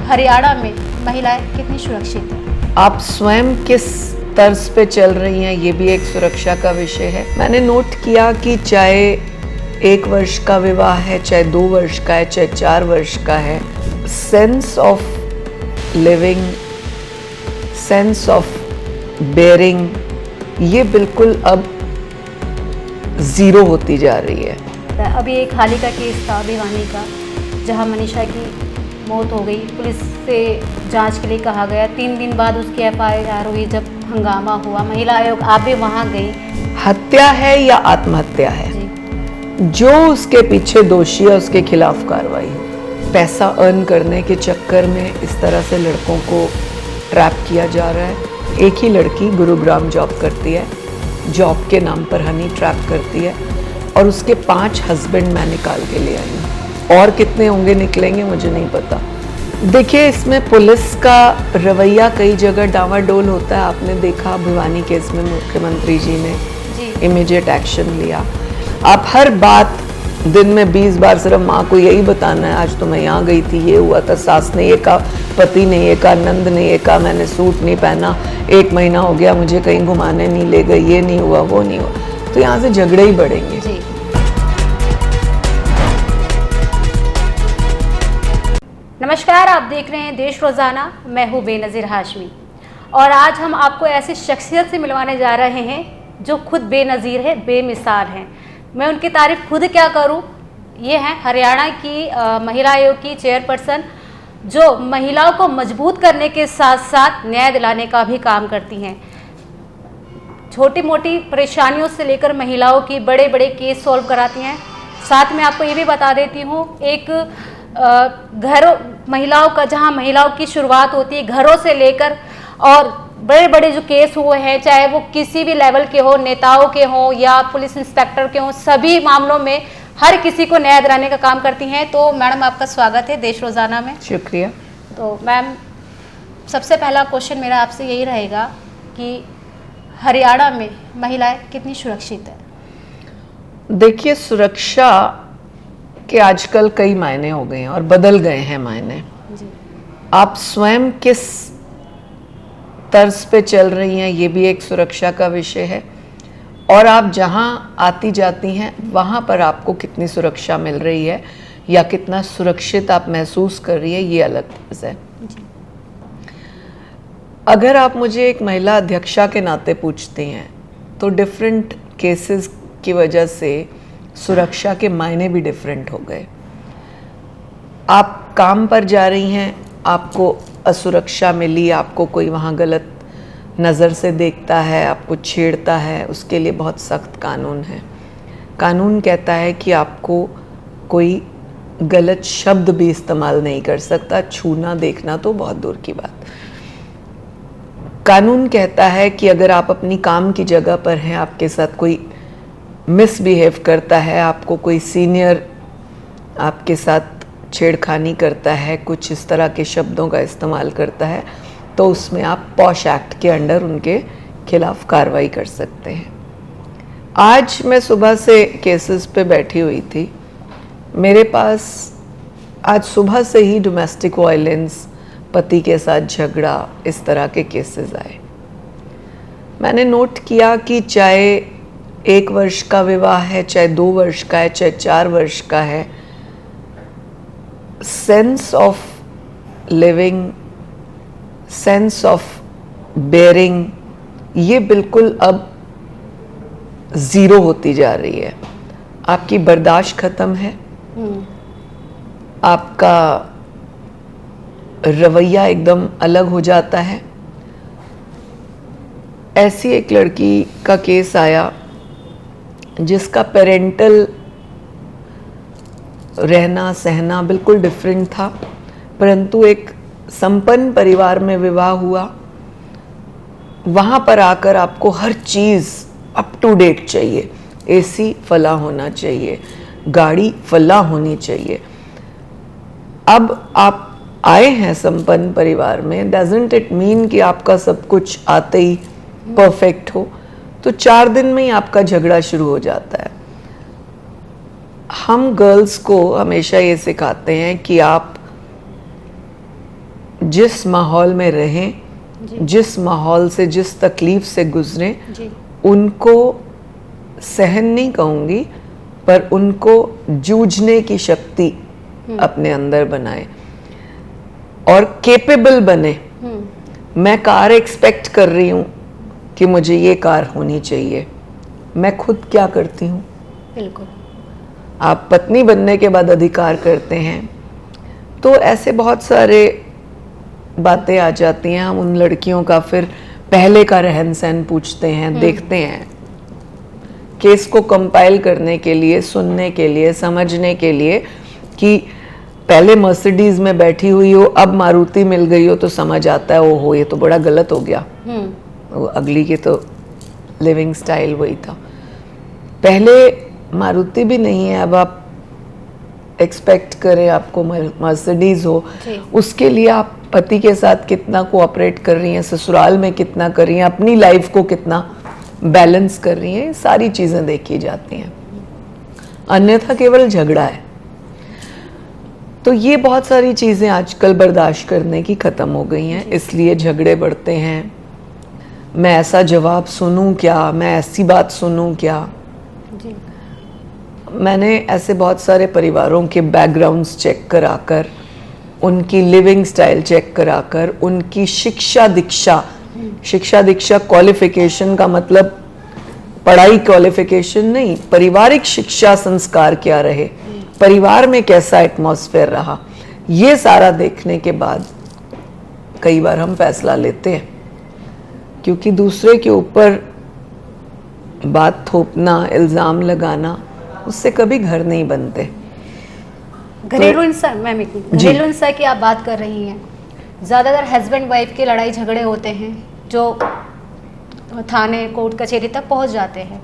हरियाणा में महिलाएं कितनी सुरक्षित हैं? आप स्वयं किस तर्ज पे चल रही हैं, ये भी एक सुरक्षा का विषय है। मैंने नोट किया कि चाहे 1 वर्ष का विवाह है, चाहे 2 वर्ष का है, चाहे 4 वर्ष का है, sense of living, sense of bearing, ये बिल्कुल अब ज़ीरो होती जा रही है। अभी एक हाल ही का केस था भिवानी का, जहां मनीषा की मौत हो गई। पुलिस से जांच के लिए कहा गया, 3 दिन बाद उसकी FIR हुई। जब हंगामा हुआ, महिला आयोग आप भी वहां गई। हत्या है या आत्महत्या है, जो उसके पीछे दोषी है उसके खिलाफ कार्रवाई हो। पैसा अर्न करने के चक्कर में इस तरह से लड़कों को ट्रैप किया जा रहा है। एक ही लड़की गुरुग्राम जॉब करती है, जॉब के नाम पर हनी ट्रैप करती है और उसके 5 हस्बैंड मैं निकाल के ले आई हूँ। और कितने होंगे निकलेंगे मुझे नहीं पता। देखिए, इसमें पुलिस का रवैया कई जगह डावाडोल होता है। आपने देखा भिवानी केस में मुख्यमंत्री जी ने इमीडिएट एक्शन लिया। आप हर बात दिन में 20 बार सिर्फ माँ को यही बताना है, आज तो मैं यहाँ गई थी, ये हुआ था, सास ने ये कहा, पति ने ये कहा, नंद ने ये कहा, मैंने सूट नहीं पहना, 1 महीना हो गया, मुझे कहीं घुमाने नहीं ले गई, ये नहीं हुआ, वो नहीं हुआ, तो यहाँ से झगड़े ही बढ़ेंगे। नमस्कार, आप देख रहे हैं देश रोजाना। मैं हूँ बेनज़ीर हाशमी और आज हम आपको ऐसी शख्सियत से मिलवाने जा रहे हैं जो खुद बेनज़ीर है, बेमिसाल हैं। मैं उनकी तारीफ खुद क्या करूँ। ये हैं हरियाणा की महिला आयोग की चेयरपर्सन, जो महिलाओं को मजबूत करने के साथ साथ न्याय दिलाने का भी काम करती हैं। छोटी मोटी परेशानियों से लेकर महिलाओं की बड़े बड़े केस सॉल्व कराती हैं। साथ में आपको ये भी बता देती हूँ, एक घरों महिलाओं का, जहां महिलाओं की शुरुआत होती है घरों से लेकर, और बड़े बड़े जो केस हुए हैं, चाहे वो किसी भी लेवल के हो, नेताओं के हों या पुलिस इंस्पेक्टर के हों, सभी मामलों में हर किसी को न्याय दिलाने का काम करती हैं। तो मैडम, आपका स्वागत है देश रोजाना में। शुक्रिया। तो मैम, सबसे पहला क्वेश्चन मेरा आपसे यही रहेगा कि हरियाणा में महिलाएं कितनी सुरक्षित है? देखिए, सुरक्षा के आजकल कई मायने हो गए हैं और बदल गए हैं मायने। आप स्वयं किस तर्ज पे चल रही हैं, ये भी एक सुरक्षा का विषय है। और आप जहां आती जाती हैं वहां पर आपको कितनी सुरक्षा मिल रही है या कितना सुरक्षित आप महसूस कर रही है, ये अलग चीज़ है। अगर आप मुझे एक महिला अध्यक्षा के नाते पूछते हैं तो डिफरेंट केसेस की वजह से सुरक्षा के मायने भी डिफरेंट हो गए। आप काम पर जा रही हैं, आपको असुरक्षा मिली, आपको कोई वहाँ गलत नज़र से देखता है, आपको छेड़ता है, उसके लिए बहुत सख्त कानून है। कानून कहता है कि आपको कोई गलत शब्द भी इस्तेमाल नहीं कर सकता, छूना देखना तो बहुत दूर की बात। कानून कहता है कि अगर आप अपनी काम की जगह पर हैं, आपके साथ कोई मिसबिहेव करता है, आपको कोई सीनियर आपके साथ छेड़खानी करता है, कुछ इस तरह के शब्दों का इस्तेमाल करता है, तो उसमें आप पॉश एक्ट के अंडर उनके खिलाफ कार्रवाई कर सकते हैं। आज मैं सुबह से केसेस पे बैठी हुई थी। मेरे पास आज सुबह से ही डोमेस्टिक वायलेंस, पति के साथ झगड़ा, इस तरह के केसेस आए। मैंने नोट किया कि चाहे 1 वर्ष का विवाह है, चाहे 2 वर्ष का है, चाहे 4 वर्ष का है, sense of living, sense of bearing, ये बिल्कुल अब ज़ीरो होती जा रही है। आपकी बर्दाश्त ख़त्म है, आपका रवैया एकदम अलग हो जाता है। ऐसी एक लड़की का केस आया जिसका पेरेंटल रहना सहना बिल्कुल डिफरेंट था, परंतु एक संपन्न परिवार में विवाह हुआ। वहाँ पर आकर आपको हर चीज़ अप टू डेट चाहिए, AC फला होना चाहिए, गाड़ी फला होनी चाहिए। अब आप आए हैं संपन्न परिवार में, डजंट इट मीन कि आपका सब कुछ आते ही परफेक्ट हो। तो 4 दिन में ही आपका झगड़ा शुरू हो जाता है। हम गर्ल्स को हमेशा ये सिखाते हैं कि आप जिस माहौल में रहें, जी जिस माहौल से, जिस तकलीफ से गुजरें, जी उनको सहन नहीं कहूँगी, पर उनको जूझने की शक्ति अपने अंदर बनाए और केपेबल बने। मैं कार एक्सपेक्ट कर रही हूँ कि मुझे ये कार होनी चाहिए, मैं खुद क्या करती हूँ? बिल्कुल। आप पत्नी बनने के बाद अधिकार करते हैं, तो ऐसे बहुत सारे बातें आ जाती हैं। हम उन लड़कियों का फिर पहले का रहन सहन पूछते हैं, देखते हैं, केस को कंपाइल करने के लिए, सुनने के लिए, समझने के लिए कि पहले मर्सिडीज में बैठी हुई हो, अब मारुति मिल गई हो, तो समझ आता है ओहो ये तो बड़ा गलत हो गया। वो अगली के तो लिविंग स्टाइल वही था। पहले मारुति भी नहीं है, अब आप एक्सपेक्ट करें आपको मर्सिडीज हो, उसके लिए आप पति के साथ कितना कोऑपरेट कर रही हैं, ससुराल में कितना कर रही हैं, अपनी लाइफ को कितना बैलेंस कर रही हैं, सारी चीजें देखी जाती हैं। अन्यथा केवल झगड़ा है। तो ये बहुत सारी चीजें आजकल बर्दाश्त करने की खत्म हो गई हैं, इसलिए झगड़े बढ़ते हैं। मैं ऐसा जवाब सुनूं क्या, मैं ऐसी बात सुनूं क्या? जी मैंने ऐसे बहुत सारे परिवारों के बैकग्राउंड्स चेक कराकर, उनकी लिविंग स्टाइल चेक कराकर, उनकी शिक्षा दीक्षा क्वालिफिकेशन का मतलब पढ़ाई क्वालिफिकेशन नहीं, पारिवारिक शिक्षा संस्कार क्या रहे, परिवार में कैसा एटमॉस्फेयर रहा, ये सारा देखने के बाद कई बार हम फैसला लेते हैं। क्योंकि दूसरे के ऊपर बात थोपना, इल्ज़ाम लगाना, उससे कभी घर नहीं बनते। घरेलू हिंसा, मैम घरेलू हिंसा की आप बात कर रही हैं, ज़्यादातर हस्बैंड वाइफ के लड़ाई झगड़े होते हैं जो थाने कोर्ट कचहरी तक पहुंच जाते हैं।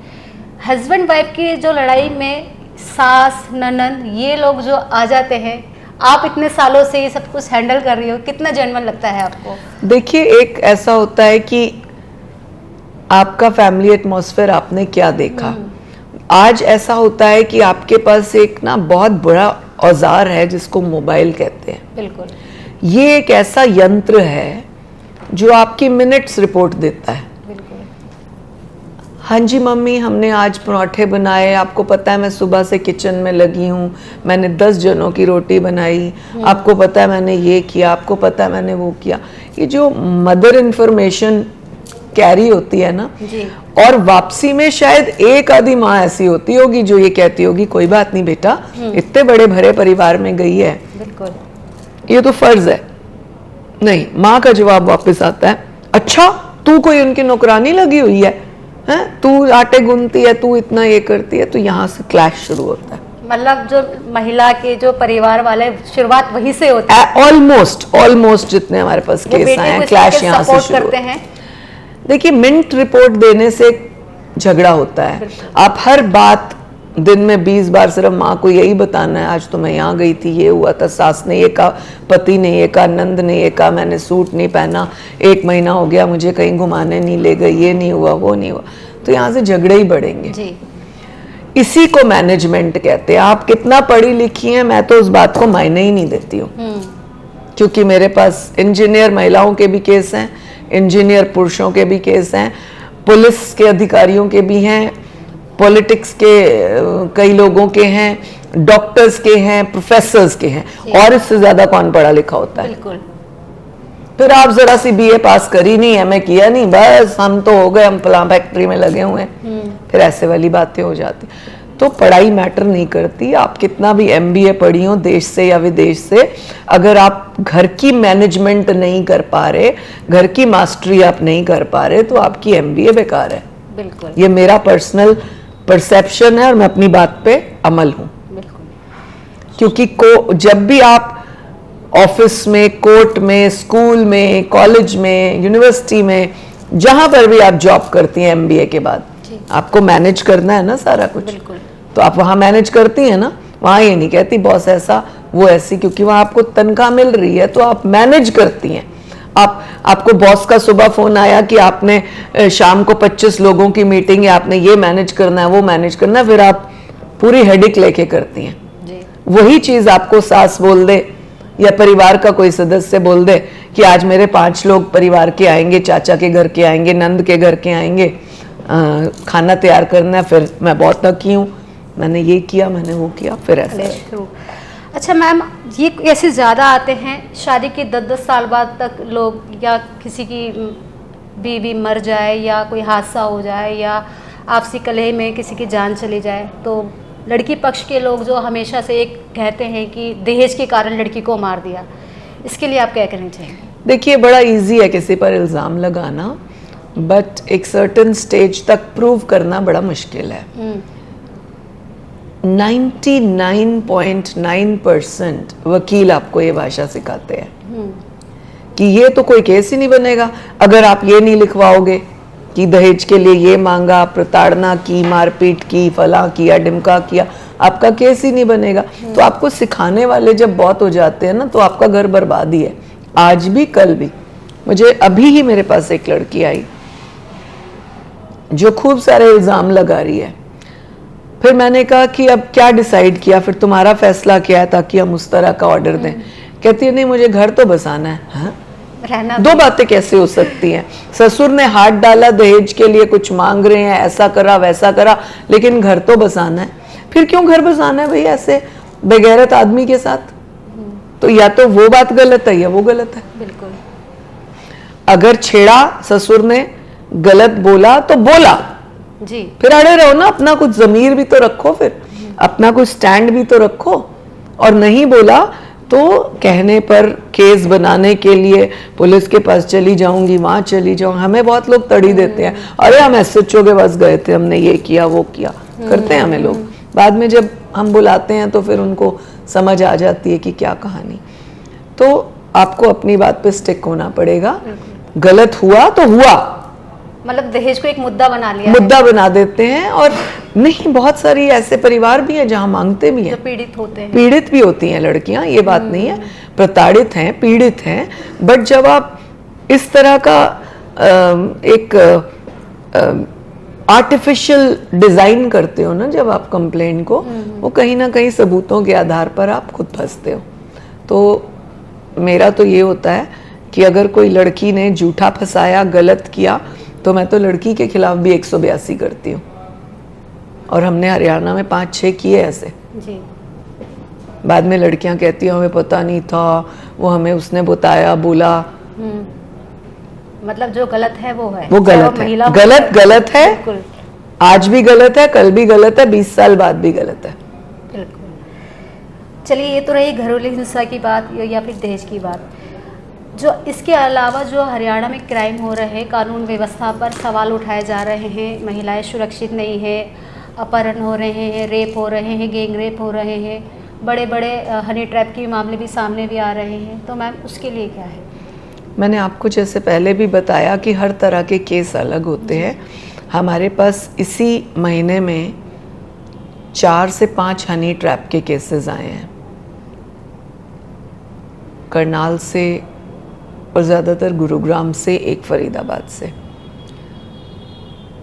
हस्बैंड वाइफ की जो लड़ाई में सास ननद ये लोग जो आ जाते हैं, आप इतने सालों से ये सब कुछ हैंडल कर रही हो, कितना जेन्युइन लगता है आपको? देखिए, एक ऐसा होता है कि आपका फैमिली एटमॉस्फेयर आपने क्या देखा। आज ऐसा होता है कि आपके पास एक ना बहुत बड़ा औजार है जिसको मोबाइल कहते हैं। बिल्कुल। ये एक ऐसा यंत्र है जो आपकी मिनट्स रिपोर्ट देता है। बिल्कुल। हाँ जी मम्मी, हमने आज पराठे बनाए, आपको पता है मैं सुबह से किचन में लगी हूँ, मैंने 10 जनों की रोटी बनाई, आपको पता है मैंने ये किया, आपको पता है मैंने वो किया। ये जो मदर इन्फॉर्मेशन कैरी होती है ना जी। और वापसी में शायद एक आधी माँ ऐसी होती होगी जो ये कहती होगी कोई बात नहीं बेटा, इतने बड़े भरे परिवार में गई है, बिल्कुल, ये तो फर्ज है। नहीं, माँ का जवाब वापस आता है, अच्छा तू कोई उनकी नौकरानी लगी हुई है, हैं? तू आटे गूंथती है, तू इतना ये करती है। तो यहाँ से क्लैश शुरू होता है। मतलब जो महिला के जो परिवार वाले शुरुआत वहीं से होती है। ऑलमोस्ट जितने हमारे पास केस आए हैं, क्लैश यहाँ से शुरू करते हैं। देखिए, मिनट रिपोर्ट देने से झगड़ा होता है। आप हर बात दिन में 20 बार सिर्फ माँ को यही बताना है, आज तो मैं यहाँ गई थी, ये हुआ था, सास ने ये कहा, पति ने ये कहा, नंद ने ये कहा, मैंने सूट नहीं पहना, 1 महीना हो गया मुझे कहीं घुमाने नहीं ले गई, ये नहीं हुआ, वो नहीं हुआ। तो यहाँ से झगड़े ही बढ़ेंगे जी। इसी को मैनेजमेंट कहते हैं। आप कितना पढ़ी लिखी हैं, मैं तो उस बात को मायने ही नहीं देती हूँ, क्योंकि मेरे पास इंजीनियर महिलाओं के भी केस हैं, इंजीनियर पुरुषों के भी केस हैं, पुलिस के अधिकारियों के भी हैं, पॉलिटिक्स के कई लोगों के हैं, डॉक्टर्स के हैं, प्रोफेसर्स के हैं, और इससे ज्यादा कौन पढ़ा लिखा होता है? बिल्कुल। फिर आप जरा सी बीए पास करी नहीं, एमए किया नहीं, बस हम तो हो गए, हम फलां फैक्ट्री में लगे हुए हैं, फिर ऐसे वाली बातें हो जाती। तो पढ़ाई मैटर नहीं करती, आप कितना भी एमबीए पढ़ी हो देश से या विदेश से, अगर आप घर की मैनेजमेंट नहीं कर पा रहे, घर की मास्टरी आप नहीं कर पा रहे, तो आपकी एमबीए बेकार है। बिल्कुल। ये मेरा पर्सनल परसेप्शन है और मैं अपनी बात पे अमल हूँ। बिल्कुल। क्योंकि जब भी आप ऑफिस में, कोर्ट में, स्कूल में, कॉलेज में, यूनिवर्सिटी में, जहां पर भी आप जॉब करती हैं एमबीए के बाद, आपको मैनेज करना है ना सारा कुछ। बिल्कुल। तो आप वहां मैनेज करती हैं ना, वहां ये नहीं कहती बॉस ऐसा वो ऐसी, क्योंकि वहां आपको तनख्वाह मिल रही है तो आप मैनेज करती हैं। आपको बॉस का सुबह फोन आया कि आपने शाम को 25 लोगों की मीटिंग है, आपने ये मैनेज करना है, वो मैनेज करना है, फिर आप पूरी हेडेक लेके करती हैं। जी। वही चीज आपको सास बोल दे या परिवार का कोई सदस्य बोल दे कि आज मेरे 5 लोग परिवार के आएंगे, चाचा के घर के आएंगे, नंद के घर के आएंगे, खाना तैयार करना है, फिर मैं बहुत थकी हूँ, मैंने ये किया, मैंने वो किया, फिर ऐसा है। अच्छा मैम, ये ऐसे ज़्यादा आते हैं शादी के 10-10 साल बाद तक लोग, या किसी की बीवी मर जाए या कोई हादसा हो जाए या आपसी कलह में किसी की जान चली जाए, तो लड़की पक्ष के लोग जो हमेशा से एक कहते हैं कि दहेज के कारण लड़की को मार दिया, इसके लिए आप क्या कहना चाहेंगे? देखिए, बड़ा इजी है किसी पर इल्ज़ाम लगाना, बट एक सर्टेन स्टेज तक प्रूव करना बड़ा मुश्किल है। 99.9% वकील आपको ये भाषा सिखाते हैं कि ये तो कोई केस ही नहीं बनेगा अगर आप ये नहीं लिखवाओगे कि दहेज के लिए ये मांगा, प्रताड़ना की, मारपीट की, फला किया, ढिमका किया, आपका केस ही नहीं बनेगा। तो आपको सिखाने वाले जब बहुत हो जाते हैं ना, तो आपका घर बर्बाद ही है। आज भी कल भी मुझे अभी ही मेरे पास एक लड़की आई जो खूब सारे इल्ज़ाम लगा रही है। फिर मैंने कहा कि अब क्या डिसाइड किया, फिर तुम्हारा फैसला क्या है ताकि हम उस तरह का ऑर्डर दें। कहती है नहीं, मुझे घर तो बसाना है। हाँ? रहना दो बातें कैसे हो सकती हैं? ससुर ने हाथ डाला, दहेज के लिए कुछ मांग रहे हैं, ऐसा करा वैसा करा, लेकिन घर तो बसाना है। फिर क्यों घर बसाना है भाई ऐसे बेगैरत आदमी के साथ? तो या तो वो बात गलत है या वो गलत है। बिल्कुल। अगर छेड़ा ससुर ने, गलत बोला तो बोला जी, फिर अड़े रहो ना, अपना कुछ जमीर भी तो रखो, फिर अपना कुछ स्टैंड भी तो रखो। और नहीं बोला तो कहने पर केस बनाने के लिए पुलिस के पास चली जाऊंगी, वहां चली जाऊंगी। हमें बहुत लोग तड़ी देते हैं, अरे हम एसएचओ के पास गए थे, हमने ये किया वो किया, करते हैं हमें लोग। बाद में जब हम बुलाते हैं तो फिर उनको समझ आ जाती है कि क्या कहानी। तो आपको अपनी बात पे स्टिक होना पड़ेगा। गलत हुआ तो हुआ, मतलब दहेज को एक मुद्दा बना लिया मुद्दा बना देते हैं। और नहीं, बहुत सारी ऐसे परिवार भी हैं जहां मांगते भी जो हैं, पीड़ित होते हैं। पीड़ित भी होती हैं लड़कियां, ये बात नहीं है, प्रताड़ित हैं, पीड़ित हैं। बट जब आप इस तरह का एक आर्टिफिशियल डिजाइन करते हो ना, जब आप कंप्लेंट को, वो कहीं ना कहीं सबूतों के आधार पर आप खुद फंसते हो। तो मेरा तो ये होता है कि अगर कोई लड़की ने झूठा फंसाया, गलत किया, तो मैं तो लड़की के खिलाफ भी 182 करती हूँ। और हमने हरियाणा में 5-6 किए ऐसे। जी। बाद में लड़कियां कहती हैं हमें पता नहीं था, वो हमें उसने बताया, बोला। मतलब जो गलत है वो है, वो गलत है, गलत गलत है। बिल्कुल। आज भी गलत है, कल भी गलत है, 20 साल बाद भी गलत है। बिल्कुल। चलिए, ये तो रही घरेलू हिंसा की बात या फिर दहेज की बात। जो इसके अलावा जो हरियाणा में क्राइम हो रहे हैं, कानून व्यवस्था पर सवाल उठाए जा रहे हैं, महिलाएं सुरक्षित नहीं है, अपहरण हो रहे हैं, रेप हो रहे हैं, गैंग रेप हो रहे हैं, बड़े बड़े हनी ट्रैप के मामले भी सामने भी आ रहे हैं, तो मैम उसके लिए क्या है? मैंने आपको जैसे पहले भी बताया कि हर तरह के केस अलग होते हैं। हमारे पास इसी महीने में 4 से 5 हनी ट्रैप के केसेस आए हैं, करनाल से और ज़्यादातर गुरुग्राम से, एक फरीदाबाद से।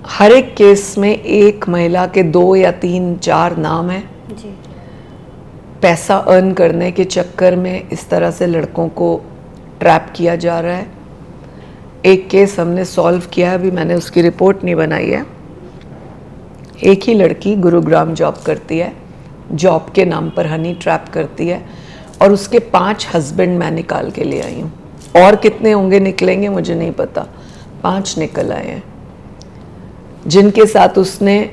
हर एक केस में एक महिला के 2 या 3-4 नाम हैं। जी। पैसा अर्न करने के चक्कर में इस तरह से लड़कों को ट्रैप किया जा रहा है। एक केस हमने सॉल्व किया है, अभी मैंने उसकी रिपोर्ट नहीं बनाई है। एक ही लड़की गुरुग्राम जॉब करती है, जॉब के नाम पर हनी ट्रैप करती है, और उसके 5 हस्बैंड मैं निकाल के ले आई हूँ। और कितने होंगे, निकलेंगे, मुझे नहीं पता। 5 निकल आए हैं जिनके साथ उसने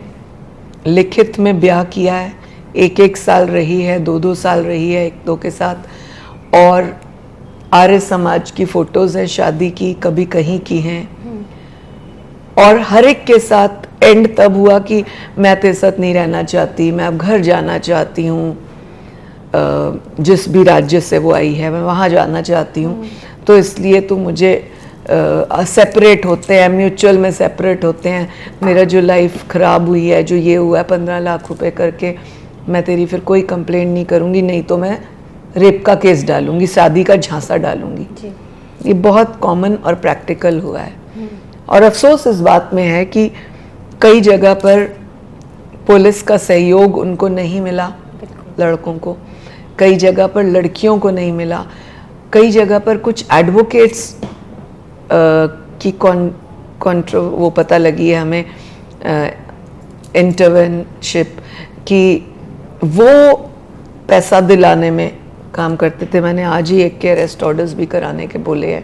लिखित में ब्याह किया है। 1-1 साल रही है, 2-2 साल रही है 1-2 के साथ। और आर्य समाज की फोटोज़ हैं शादी की, कभी कहीं की हैं। और हर एक के साथ एंड तब हुआ कि मैं तेरे साथ नहीं रहना चाहती, मैं अब घर जाना चाहती हूँ, जिस भी राज्य से वो आई है मैं वहाँ जाना चाहती हूँ, तो इसलिए तू मुझे सेपरेट होते हैं, म्यूचुअल में सेपरेट होते हैं, मेरा जो लाइफ ख़राब हुई है, जो ये हुआ है 15 लाख रुपए करके, मैं तेरी फिर कोई कंप्लेंट नहीं करूँगी, नहीं तो मैं रेप का केस डालूँगी, शादी का झांसा डालूँगी। ये बहुत कॉमन और प्रैक्टिकल हुआ है। और अफसोस इस बात में है कि कई जगह पर पुलिस का सहयोग उनको नहीं मिला लड़कों को। कई जगह पर लड़कियों को नहीं मिला, कई जगह पर कुछ एडवोकेट्स की वो पता लगी है हमें इंटर्नशिप कि वो पैसा दिलाने में काम करते थे। मैंने आज ही एक के अरेस्ट ऑर्डर्स भी कराने के बोले हैं।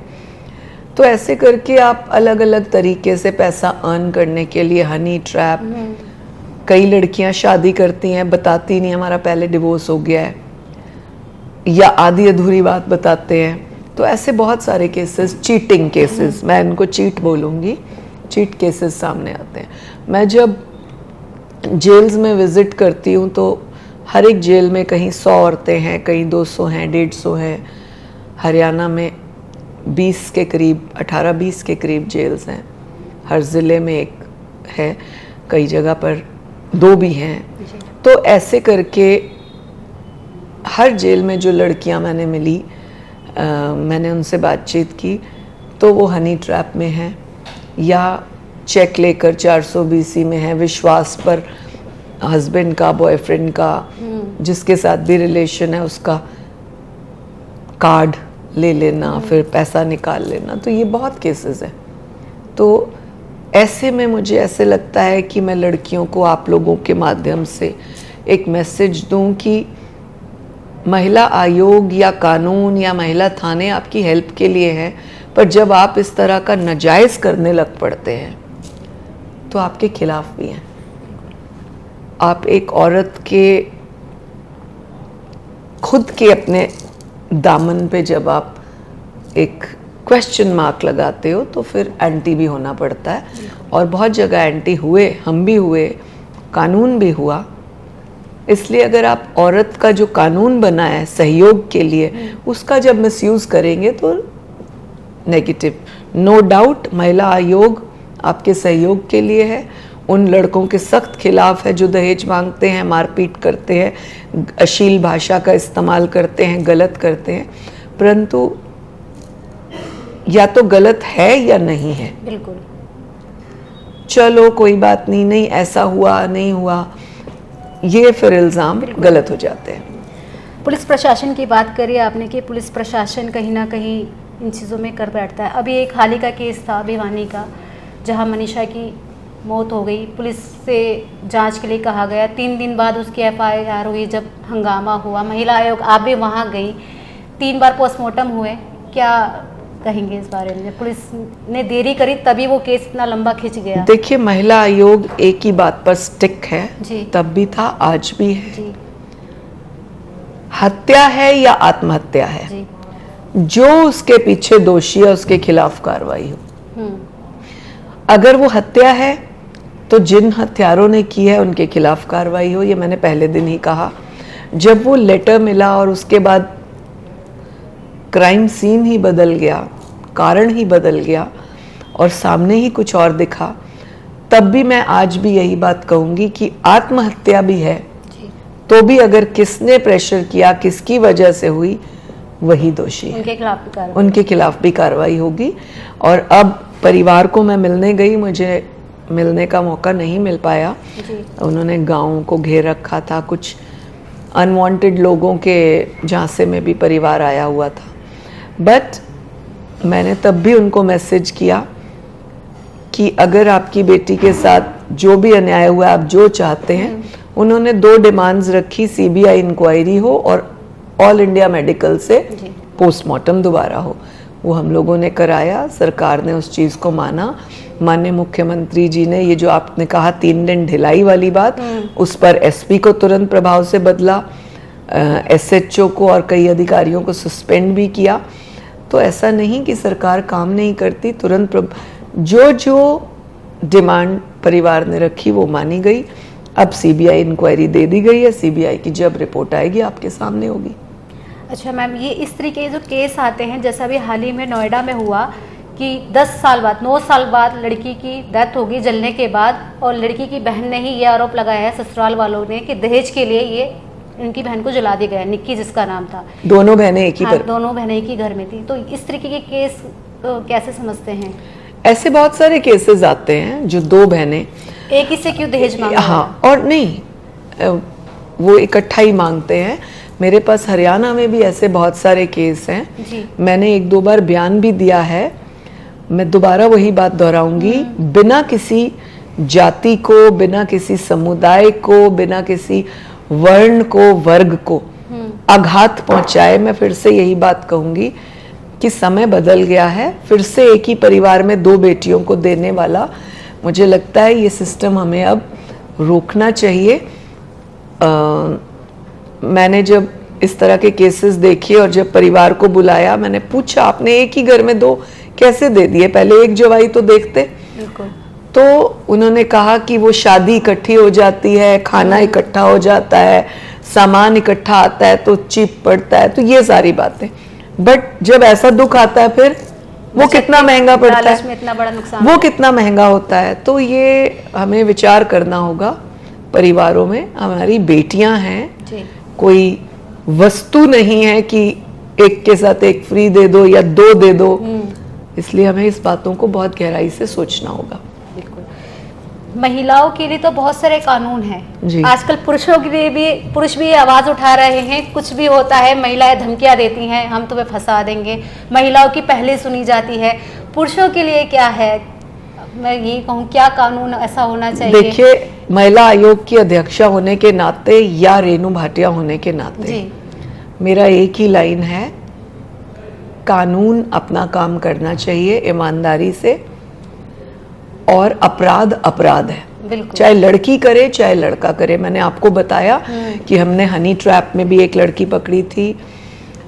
तो ऐसे करके आप अलग अलग तरीके से पैसा अर्न करने के लिए हनी ट्रैप, कई लड़कियां शादी करती हैं, बताती नहीं हमारा पहले डिवोर्स हो गया है, या आधी अधूरी बात बताते हैं। तो ऐसे बहुत सारे केसेस, चीटिंग केसेस, मैं इनको चीट बोलूँगी, चीट केसेस सामने आते हैं। मैं जब जेल्स में विज़िट करती हूँ तो हर एक जेल में कहीं 100 औरतें हैं, कहीं 200 हैं, 150 हैं। हरियाणा में 20 के करीब, 18-20 के करीब जेल्स हैं। हर ज़िले में एक है, कई जगह पर 2 भी हैं। तो ऐसे करके हर जेल में जो लड़कियां मैंने मिली, मैंने उनसे बातचीत की, तो वो हनी ट्रैप में हैं या चेक लेकर 400 BC में है, विश्वास पर हस्बैंड का, बॉयफ्रेंड का, जिसके साथ भी रिलेशन है उसका कार्ड ले लेना, फिर पैसा निकाल लेना। तो ये बहुत केसेस हैं। तो ऐसे में मुझे ऐसे लगता है कि मैं लड़कियों को आप लोगों के माध्यम से एक मैसेज दूं कि महिला आयोग या कानून या महिला थाने आपकी हेल्प के लिए है, पर जब आप इस तरह का नाजायज़ करने लग पड़ते हैं तो आपके खिलाफ भी हैं। आप एक औरत के खुद के अपने दामन पे जब आप एक क्वेश्चन मार्क लगाते हो तो फिर एंटी भी होना पड़ता है, और बहुत जगह एंटी हुए, हम भी हुए, कानून भी हुआ। इसलिए अगर आप औरत का जो कानून बना है सहयोग के लिए, उसका जब मिसयूज़ करेंगे तो नेगेटिव। नो डाउट महिला आयोग आपके सहयोग के लिए है, उन लड़कों के सख्त खिलाफ है जो दहेज मांगते हैं, मारपीट करते हैं, अश्लील भाषा का इस्तेमाल करते हैं, गलत करते हैं। परंतु या तो गलत है या नहीं है। बिल्कुल। चलो कोई बात नहीं, नहीं ऐसा हुआ, नहीं हुआ, ये फिर इल्ज़ाम गलत हो जाते हैं। पुलिस प्रशासन की बात करी आपने कि पुलिस प्रशासन कहीं ना कहीं इन चीज़ों में कर बैठता है। अभी एक हाल ही का केस था भिवानी का, जहां मनीषा की मौत हो गई। पुलिस से जांच के लिए कहा गया, 3 दिन बाद उसकी FIR हुई। जब हंगामा हुआ, महिला आयोग आप भी वहां गई, 3 बार पोस्टमार्टम हुए। क्या कहेंगे इस बारे में? पुलिस ने देरी करी तभी वो केस इतना लंबा खिंच गया। देखिए, महिला आयोग एक ही बात पर स्टिक है जी। तब भी था, आज भी है जी। हत्या है या आत्महत्या है जी। जो उसके पीछे दोषी है उसके खिलाफ कार्रवाई हो। अगर वो हत्या है तो जिन हत्यारों ने की है उनके खिलाफ कार्रवाई हो। ये मैंने पहले दिन ही कहा। जब वो लेटर मिला और उसके बाद क्राइम सीन ही बदल गया, कारण ही बदल गया और सामने ही कुछ और दिखा, तब भी मैं आज भी यही बात कहूंगी कि आत्महत्या भी है तो भी अगर किसने प्रेशर किया, किसकी वजह से हुई, वही दोषी है, उनके खिलाफ भी कार्रवाई होगी। और अब परिवार को मैं मिलने गई, मुझे मिलने का मौका नहीं मिल पाया। उन्होंने गाँव को घेर रखा था, कुछ अनवांटेड लोगों के झांसे में भी परिवार आया हुआ था। बट मैंने तब भी उनको मैसेज किया कि अगर आपकी बेटी के साथ जो भी अन्याय हुआ, आप जो चाहते हैं, उन्होंने 2 डिमांड्स रखी, CBI इंक्वायरी हो और ऑल इंडिया मेडिकल से पोस्टमार्टम दोबारा हो। वो हम लोगों ने कराया, सरकार ने उस चीज़ को माना। माननीय मुख्यमंत्री जी ने ये जो आपने कहा 3 दिन ढिलाई वाली बात, उस पर SP को तुरंत प्रभाव से बदला, SHO को और कई अधिकारियों को सस्पेंड भी किया। तो ऐसा नहीं कि सरकार काम नहीं करती, तुरंत जो डिमांड परिवार ने रखी वो मानी गई। अब CBI इंक्वायरी दे दी गई है, CBI की जब रिपोर्ट आएगी आपके सामने होगी। अच्छा मैम, ये इस तरीके के जो केस आते हैं, जैसा अभी हाल ही में नोएडा में हुआ कि 10 साल बाद, 9 साल बाद लड़की की डेथ होगी जलने के बाद, और लड़की की बहन ने ही ये आरोप लगाया है ससुराल वालों ने कि दहेज के लिए ये इनकी बहन को जला दिया गया, निक्की जिसका नाम था। दोनों बहनें एक ही दोनों बहनें एक ही घर में थी। तो इस तरीके के केस कैसे समझते हैं? ऐसे बहुत सारे केसेस आते हैं जो 2 बहनें एक ही से क्यों दहेज मांग रही हैं? हाँ, और नहीं, वो इकट्ठा ही मांगते हैं। मेरे पास हरियाणा में भी ऐसे बहुत सारे केस हैं। जी। मैंने 1-2 बार बयान भी दिया है। मैं दोबारा वही बात दोहराऊंगी, बिना किसी जाति को, बिना किसी समुदाय को, बिना किसी वर्ण को, वर्ग को आघात पहुंचाए, मैं फिर से यही बात कहूंगी कि समय बदल गया है। फिर से एक ही परिवार में 2 बेटियों को देने वाला, मुझे लगता है ये सिस्टम हमें अब रोकना चाहिए। मैंने जब इस तरह के केसेस देखे और जब परिवार को बुलाया, मैंने पूछा आपने एक ही घर में 2 कैसे दे दिए, पहले एक जवाई तो देखते। बिल्कुल। तो उन्होंने कहा कि वो शादी इकट्ठी हो जाती है, खाना इकट्ठा हो जाता है, सामान इकट्ठा आता है तो चिप पड़ता है, तो ये सारी बातें। बट जब ऐसा दुख आता है फिर वो कितना महंगा पड़ता है, में इतना बड़ा नुकसान वो कितना महंगा होता है। तो ये हमें विचार करना होगा परिवारों में। हमारी बेटियां हैं, जी। कोई वस्तु नहीं है कि एक के साथ एक फ्री दे दो या 2 दे दो। इसलिए हमें इस बातों को बहुत गहराई से सोचना होगा। बिल्कुल। महिलाओं के लिए तो बहुत सारे कानून हैं। जी। आजकल पुरुषों के लिए भी, पुरुष भी आवाज उठा रहे हैं। कुछ भी होता है, महिलाएं धमकियां देती हैं, हम तुम्हें फंसा देंगे। महिलाओं की पहले सुनी जाती है। पुरुषों के लिए क्या है, मैं यही कहूँ, क्या कानून ऐसा होना चाहिए? देखिए, महिला आयोग की अध्यक्षा होने के नाते या रेणु भाटिया होने के नाते जी। मेरा एक ही लाइन है, कानून अपना काम करना चाहिए ईमानदारी से, और अपराध अपराध है, बिल्कुल। चाहे लड़की करे चाहे लड़का करे। मैंने आपको बताया कि हमने हनी ट्रैप में भी एक लड़की पकड़ी थी,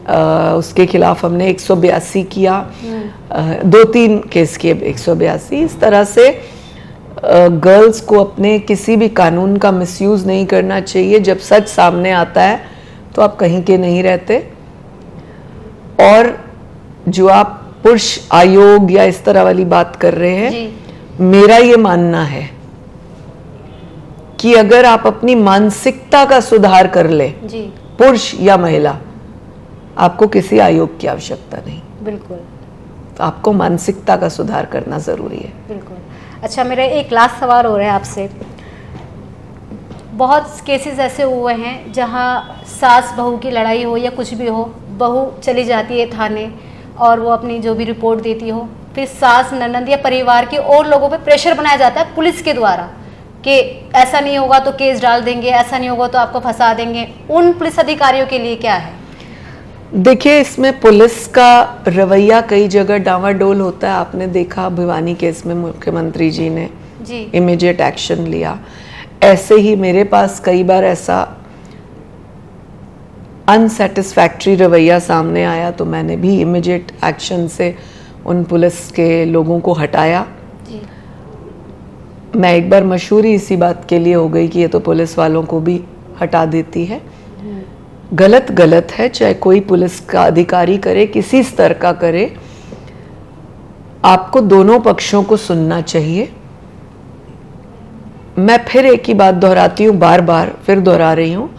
उसके खिलाफ हमने 182 किया, 2-3 केस किए, 182। इस तरह से गर्ल्स को अपने किसी भी कानून का मिसयूज नहीं करना चाहिए। जब सच सामने आता है तो आप कहीं के नहीं रहते। और जो आप पुरुष आयोग या इस तरह वाली बात कर रहे हैं, जी। मेरा ये मानना है कि अगर आप अपनी मानसिकता का सुधार कर ले, जी। पुरुष या महिला, आपको किसी आयोग की आवश्यकता नहीं। बिल्कुल। तो आपको मानसिकता का सुधार करना जरूरी है। बिल्कुल। अच्छा, मेरा एक लास्ट सवाल हो रहा है आपसे। बहुत केसेस ऐसे हुए हैं जहां सास बहू की लड़ाई हो या कुछ भी हो, बहू चली जाती है थाने और वो अपनी जो भी रिपोर्ट देती हो, फिर सास, ननद या परिवार के और लोगों पे प्रेशर बनाया जाता है पुलिस के द्वारा कि ऐसा नहीं होगा तो केस डाल देंगे, ऐसा नहीं होगा तो आपको फंसा देंगे। उन पुलिस अधिकारियों के लिए क्या है? देखिए, इसमें पुलिस का रवैया कई जगह डांवाडोल होता है। आपने देखा भिवानी केस में मुख्यमंत्री जी ने जी। इमीडिएट एक्शन लिया। ऐसे ही मेरे पास कई बार ऐसा अनसेटिस्फैक्ट्री रवैया सामने आया तो मैंने भी इमीडिएट एक्शन से उन पुलिस के लोगों को हटाया। जी। मैं एक बार मशहूरी इसी बात के लिए हो गई कि ये तो पुलिस वालों को भी हटा देती है। गलत गलत है, चाहे कोई पुलिस का अधिकारी करे, किसी स्तर का करे, आपको दोनों पक्षों को सुनना चाहिए। मैं फिर एक ही बात दोहराती हूँ, बार बार फिर दोहरा रही हूँ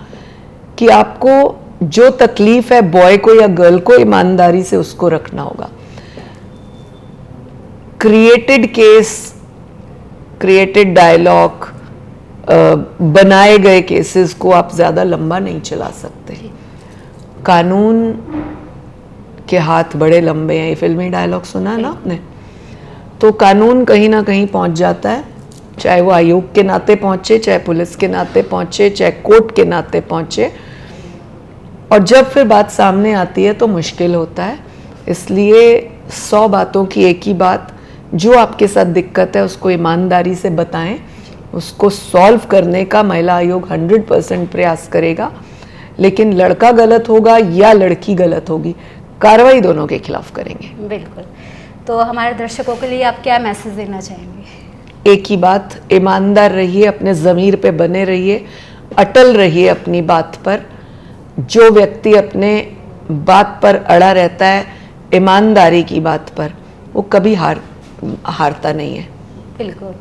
कि आपको जो तकलीफ है बॉय को या गर्ल को, ईमानदारी से उसको रखना होगा। क्रिएटेड केस, क्रिएटेड डायलॉग, बनाए गए केसेस को आप ज्यादा लंबा नहीं चला सकते। कानून के हाथ बड़े लंबे हैं, ये फिल्मी डायलॉग सुना है ना आपने? तो कानून कहीं ना कहीं पहुंच जाता है, चाहे वो आयोग के नाते पहुंचे, चाहे पुलिस के नाते पहुंचे, चाहे कोर्ट के नाते पहुंचे। और जब फिर बात सामने आती है तो मुश्किल होता है। इसलिए 100 बातों की एक ही बात, जो आपके साथ दिक्कत है उसको ईमानदारी से बताएं, उसको सॉल्व करने का महिला आयोग 100% प्रयास करेगा। लेकिन लड़का गलत होगा या लड़की गलत होगी, कार्रवाई दोनों के खिलाफ करेंगे। बिल्कुल। तो हमारे दर्शकों के लिए आप क्या मैसेज देना चाहेंगे? एक ही बात, ईमानदार रहिए, अपने ज़मीर पे बने रहिए, अटल रहिए अपनी बात पर। जो व्यक्ति अपने बात पर अड़ा रहता है, ईमानदारी की बात पर, वो कभी हारता नहीं है। बिल्कुल।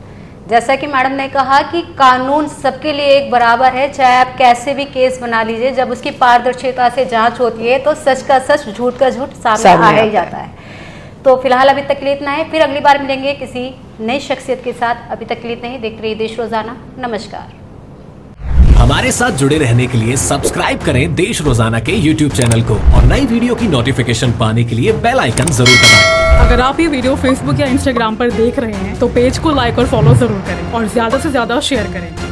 जैसा कि मैडम ने कहा कि कानून सबके लिए एक बराबर है, चाहे आप कैसे भी केस बना लीजिए, जब उसकी पारदर्शिता से जांच होती है तो सच का सच, झूठ का झूठ सामने आ ही जाता है। तो फिलहाल अभी तक के लिए इतना है, फिर अगली बार मिलेंगे किसी नई शख्सियत के साथ। अभी तक के लिए इतना ही। देखते रहिए देश रोजाना। नमस्कार। हमारे साथ जुड़े रहने के लिए सब्सक्राइब करें देश रोजाना के YouTube चैनल को और नई वीडियो की नोटिफिकेशन पाने के लिए बेल आइकन जरूर दबाएं। अगर आप ये वीडियो फेसबुक या इंस्टाग्राम पर देख रहे हैं तो पेज को लाइक और फॉलो जरूर करें और ज्यादा से ज्यादा शेयर करें।